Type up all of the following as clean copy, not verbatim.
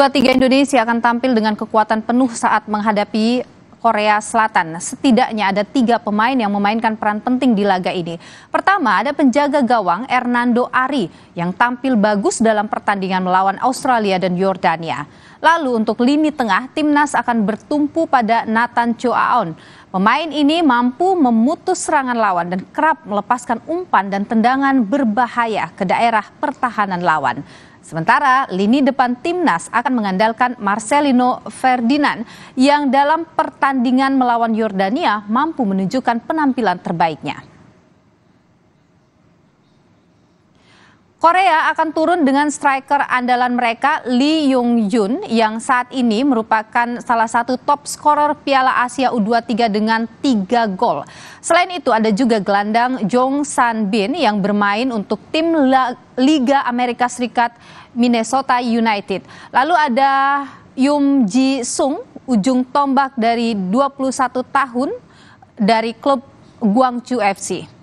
U23 Indonesia akan tampil dengan kekuatan penuh saat menghadapi Korea Selatan. Setidaknya ada 3 pemain yang memainkan peran penting di laga ini. Pertama, ada penjaga gawang Hernando Ari yang tampil bagus dalam pertandingan melawan Australia dan Yordania. Lalu untuk lini tengah, timnas akan bertumpu pada Nathan Choaon. Pemain ini mampu memutus serangan lawan dan kerap melepaskan umpan dan tendangan berbahaya ke daerah pertahanan lawan. Sementara lini depan timnas akan mengandalkan Marcelino Ferdinand yang dalam pertandingan melawan Yordania mampu menunjukkan penampilan terbaiknya. Korea akan turun dengan striker andalan mereka Lee Yong-jun yang saat ini merupakan salah satu top scorer Piala Asia U23 dengan 3 gol. Selain itu ada juga gelandang Jong San-bin yang bermain untuk tim Liga Amerika Serikat Minnesota United. Lalu ada Yoon Ji-sung, ujung tombak dari 21 tahun dari klub Gwangju FC.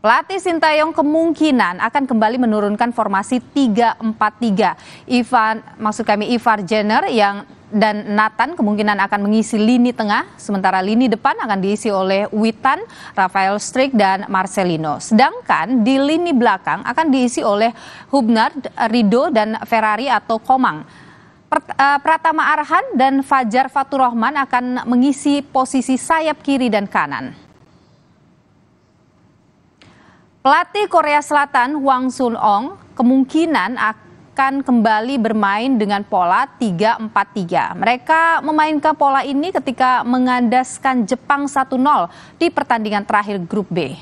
Pelatih Sintayong kemungkinan akan kembali menurunkan formasi 3-4-3. Ivar Jenner dan Nathan kemungkinan akan mengisi lini tengah, sementara lini depan akan diisi oleh Witan, Rafael Struijk, dan Marcelino. Sedangkan di lini belakang akan diisi oleh Hubner, Rido, dan Ferrari atau Komang. Pratama Arhan dan Fajar Faturrahman akan mengisi posisi sayap kiri dan kanan. Pelatih Korea Selatan Hwang Sun-ong kemungkinan akan kembali bermain dengan pola 3-4-3. Mereka memainkan pola ini ketika mengandaskan Jepang 1-0 di pertandingan terakhir grup B.